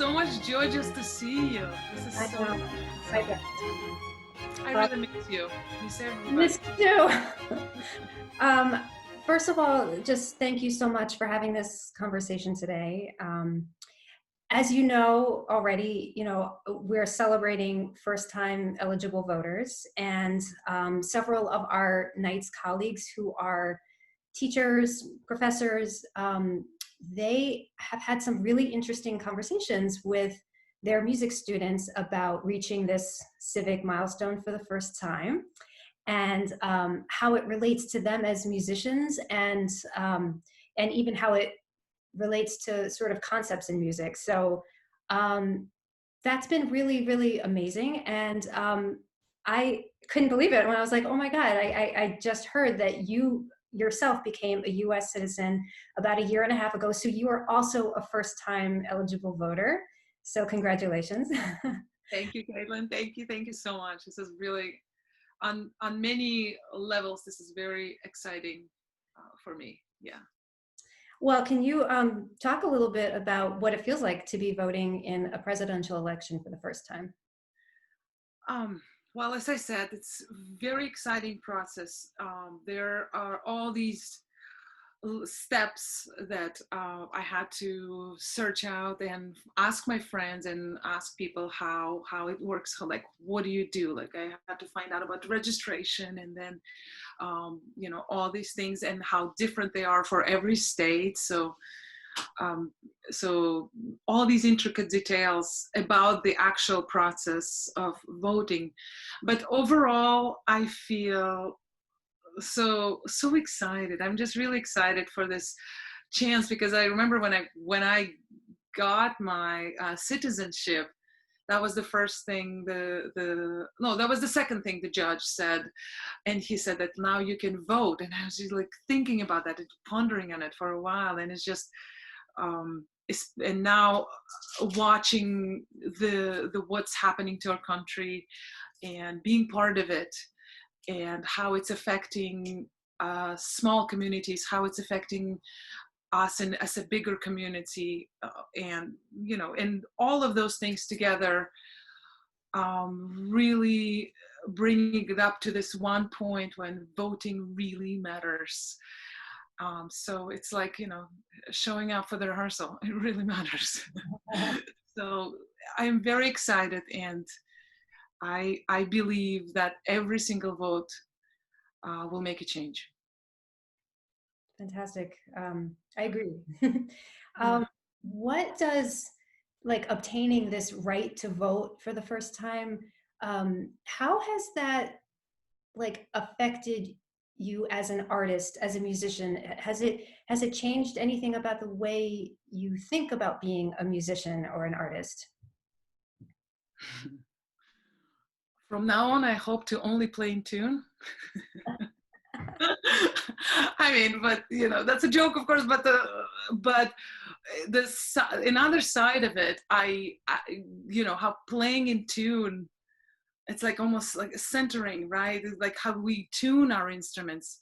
so much joy just to see you. This is I so know. I bet. I really miss you. Miss everybody. Miss you too. um, First of all, just thank you so much for having this conversation today. As you know already, we're celebrating first-time eligible voters, and several of our Knights colleagues who are teachers, professors, they have had some really interesting conversations with their music students about reaching this civic milestone for the first time, and how it relates to them as musicians, and even how it relates to sort of concepts in music. So that's been really, really amazing. And I couldn't believe it when I was like, oh my God, I just heard that you yourself became a US citizen about a year and a half ago. So you are also a first-time eligible voter. So congratulations. Thank you, Caitlin. Thank you so much. This is really, on many levels, this is very exciting for me. Yeah. Well, can you talk a little bit about what it feels like to be voting in a presidential election for the first time? Well, as I said, it's a very exciting process. There are all these steps that I had to search out and ask my friends and ask people how it works. Like, what do you do? Like, I had to find out about registration, and then all these things and how different they are for every state. So all these intricate details about the actual process of voting. But overall, I feel so excited. I'm just really excited for this chance, because I remember when I got my citizenship, that was the first thing that was the second thing the judge said, and he said that now you can vote. And I was just like thinking about that and pondering on it for a while, and it's just and now watching the what's happening to our country and being part of it, and how it's affecting small communities, how it's affecting us and as a bigger community, and all of those things together, really bringing it up to this one point when voting really matters. So it's like, showing up for the rehearsal, it really matters. So I'm very excited, and I believe that every single vote will make a change. Fantastic. I agree. Yeah. What does obtaining this right to vote for the first time, how has that affected you as an artist, as a musician? Has it changed anything about the way you think about being a musician or an artist? From now on, I hope to only play in tune. I mean, but that's a joke, of course. But another side of it, I how playing in tune, it's like almost like a centering, right? It's like how we tune our instruments.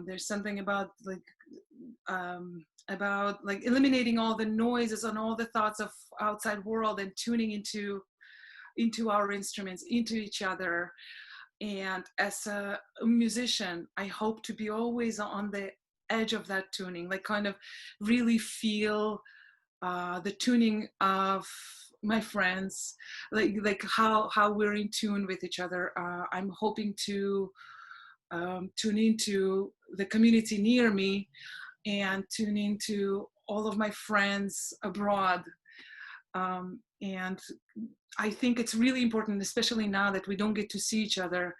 There's something about eliminating all the noises and all the thoughts of outside world and tuning into our instruments, into each other. And as a musician, I hope to be always on the edge of that tuning, like kind of really feel the tuning of my friends, like how we're in tune with each other. I'm hoping to tune into the community near me and tune into all of my friends abroad. And I think it's really important, especially now that we don't get to see each other.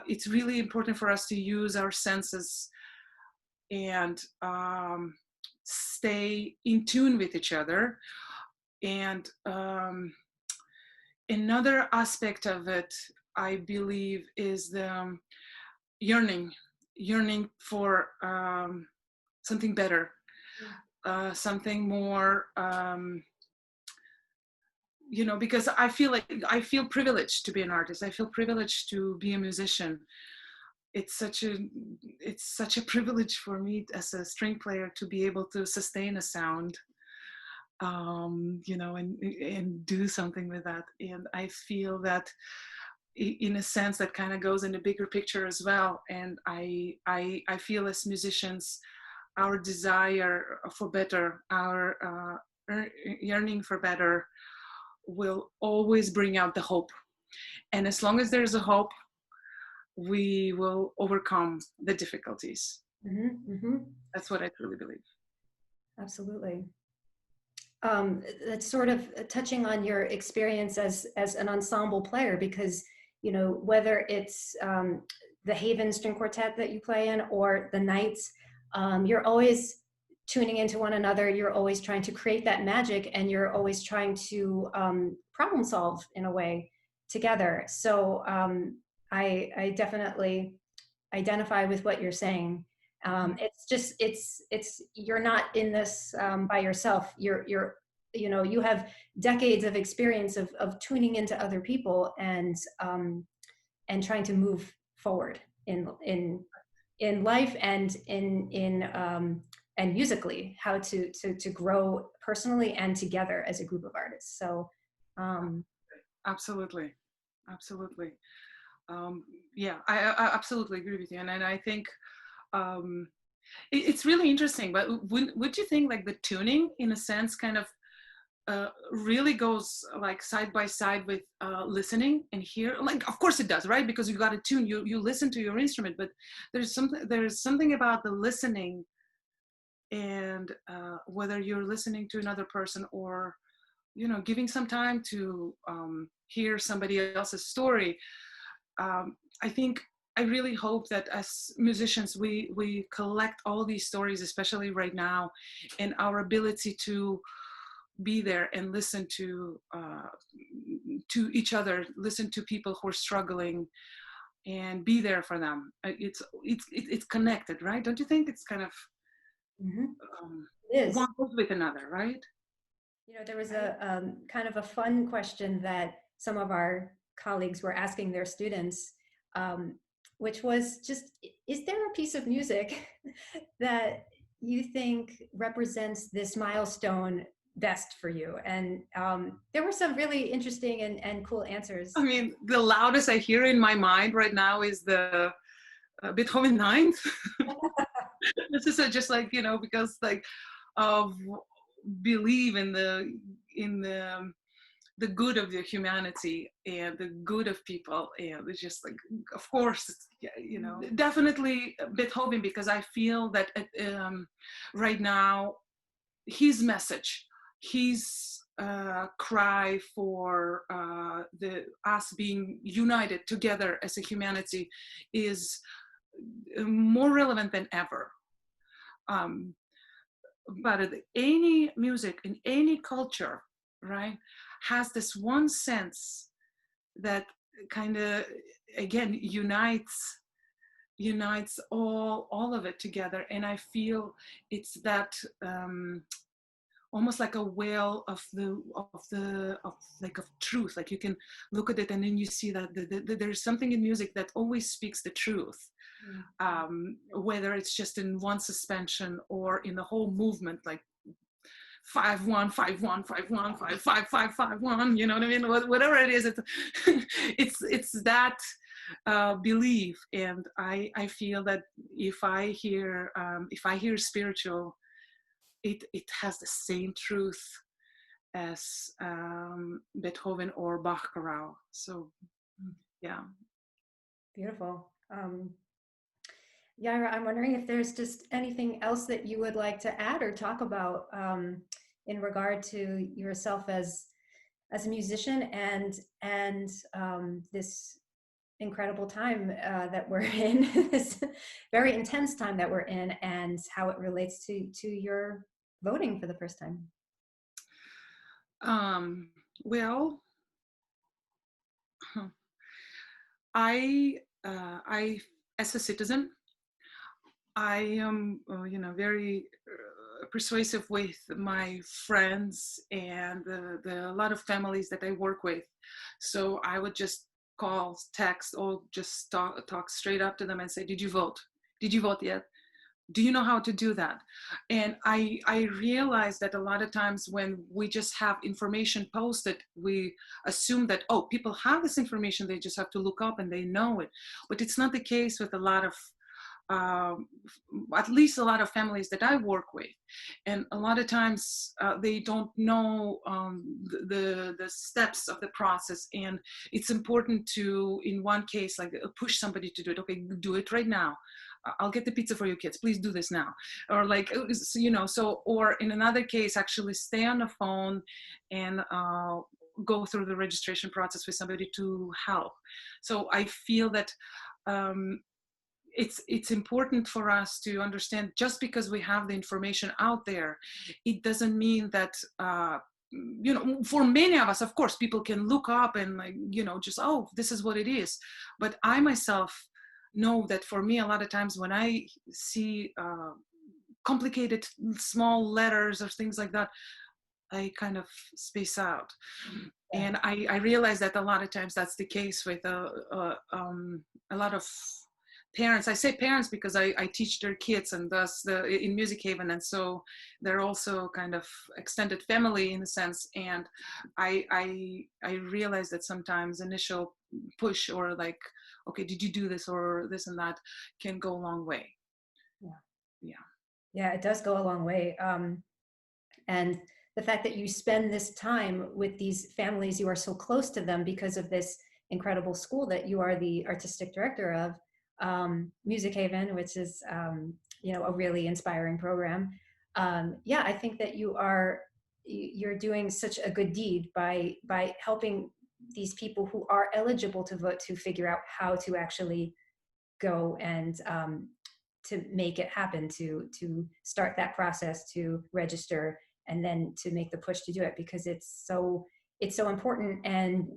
It's really important for us to use our senses and stay in tune with each other. And another aspect of it, I believe, is the yearning for something better, something more. Because I feel privileged to be an artist. I feel privileged to be a musician. It's such a privilege for me as a string player to be able to sustain a sound. and do something with that. And I feel that in a sense that kind of goes in the bigger picture as well. And I feel as musicians, our desire for better, our yearning for better will always bring out the hope. And as long as there's a hope, we will overcome the difficulties. Mm-hmm, mm-hmm. That's what I truly believe. Absolutely. That's sort of touching on your experience as an ensemble player, because, you know, whether it's the Haven String Quartet that you play in or the Knights, you're always tuning into one another. You're always trying to create that magic, and you're always trying to problem solve in a way together. So I definitely identify with what you're saying. It's just it's you're not in this by yourself. You're you know, you have decades of experience of tuning into other people and trying to move forward in life and and musically, how to grow personally and together as a group of artists. So absolutely. Yeah, I absolutely agree with you. And I think it's really interesting, but would you think like the tuning in a sense kind of really goes like side by side with listening and hear? Like, of course it does, right? Because you got to tune, you listen to your instrument, but there's something about the listening, and whether you're listening to another person or, you know, giving some time to hear somebody else's story. I think I really hope that as musicians, we collect all these stories, especially right now, and our ability to be there and listen to each other, listen to people who are struggling, and be there for them. It's connected, right? Don't you think it's kind of it is. one goes with another, right? You know, there was a kind of a fun question that some of our colleagues were asking their students, which was just, is there a piece of music that you think represents this milestone best for you? And there were some really interesting and cool answers. I mean, the loudest I hear in my mind right now is the Beethoven Ninth. This is just like, you know, because like of believe in the good of the humanity and the good of people, and it's just like, of course, you know, definitely Beethoven, because I feel that right now his message, his cry for us being united together as a humanity is more relevant than ever. But any music in any culture, right, has this one sense that kind of, again, unites all of it together. And I feel it's that almost like a well of truth. Like you can look at it and then you see that there's something in music that always speaks the truth. Whether it's just in one suspension or in the whole movement, like 5-1, 5-1, 5-1, 5-5, 5-5-1, you know what I mean? Whatever it is, it's that belief. And I feel that if I hear spiritual, it has the same truth as Beethoven or Bach chorale. So yeah. Beautiful. Yaira, I'm wondering if there's just anything else that you would like to add or talk about in regard to yourself as a musician and this incredible time that we're in, this very intense time that we're in, and how it relates to your voting for the first time. Well, I as a citizen, I am, you know, very persuasive with my friends and the lot of families that I work with. So I would just call, text, or just talk straight up to them and say, "Did you vote? Did you vote yet? Do you know how to do that? And I realized that a lot of times when we just have information posted, we assume that, oh, people have this information, they just have to look up and they know it. But it's not the case with a lot of um, at least a lot of families that I work with, and a lot of times they don't know the steps of the process, and it's important to, in one case, like push somebody to do it. Okay, do it right now. I'll get the pizza for your kids. Please do this now. Or like, you know, so, or in another case, actually stay on the phone and go through the registration process with somebody to help. So I feel that um, it's important for us to understand, just because we have the information out there, it doesn't mean that you know, for many of us, of course, people can look up and, like, you know, just, oh, this is what it is. But I myself know that for me, a lot of times when I see complicated small letters or things like that, I kind of space out. Yeah. And I realize that a lot of times that's the case with a lot of parents. I say parents because I teach their kids, and thus in Music Haven, and so they're also kind of extended family in a sense. And I realize that sometimes initial push, or like, okay, did you do this or this and that, can go a long way. Yeah, it does go a long way. And the fact that you spend this time with these families, you are so close to them because of this incredible school that you are the artistic director of, Music Haven, which is, you know, a really inspiring program. Yeah, I think that you're doing such a good deed by helping these people who are eligible to vote to figure out how to actually go and to make it happen, to start that process, to register, and then to make the push to do it, because it's so important. And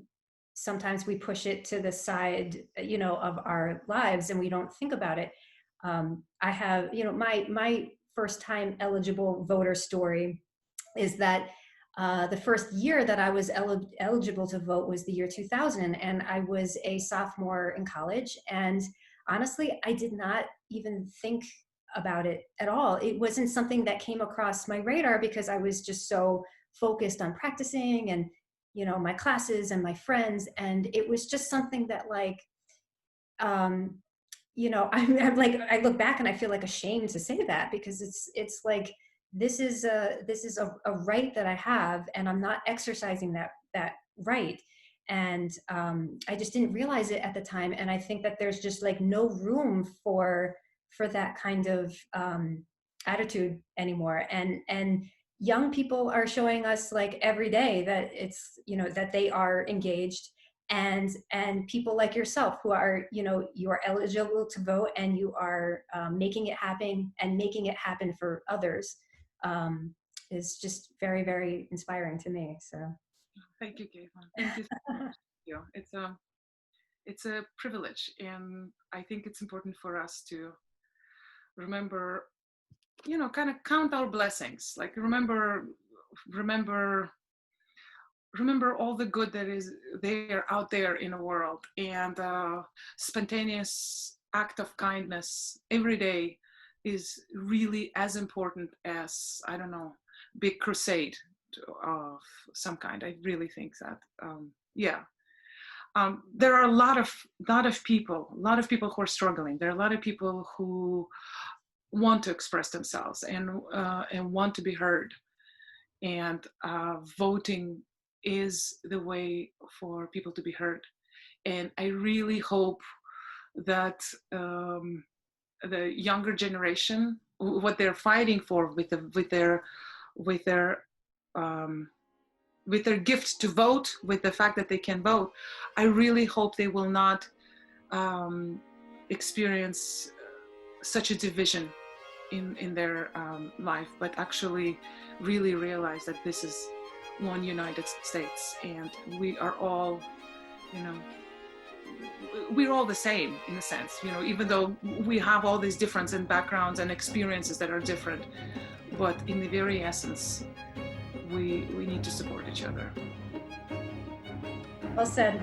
sometimes we push it to the side, you know, of our lives, and we don't think about it. I have, you know, my first time eligible voter story is that the first year that I was eligible to vote was the year 2000, and I was a sophomore in college. And honestly, I did not even think about it at all. It wasn't something that came across my radar because I was just so focused on practicing and, you know, my classes and my friends. And it was just something that, like, you know, I'm like, I look back and I feel like ashamed to say that, because it's like, this is a right that I have, and I'm not exercising that right. And I just didn't realize it at the time. And I think that there's just like no room for that kind of attitude anymore. And young people are showing us, like, every day that it's, you know, that they are engaged. And people like yourself who are, you know, you are eligible to vote, and you are making it happen, and making it happen for others, is just very, very inspiring to me. So Thank you, Caitlin. Thank you so much. Yeah, it's a privilege, and I think it's important for us to remember, you know, kind of count our blessings. Like, remember all the good that is there out there in the world, and spontaneous act of kindness every day is really as important as, I don't know, big crusade of some kind. I really think that yeah. There are a lot of people who are struggling. There are a lot of people who want to express themselves and want to be heard. And voting is the way for people to be heard. And I really hope that the younger generation, what they're fighting for with their gift to vote, with the fact that they can vote, I really hope they will not experience such a division in their life, but actually really realize that this is one United States, and we are all, you know, we're all the same in a sense, you know, even though we have all these differences in backgrounds and experiences that are different, but in the very essence, we need to support each other. well said.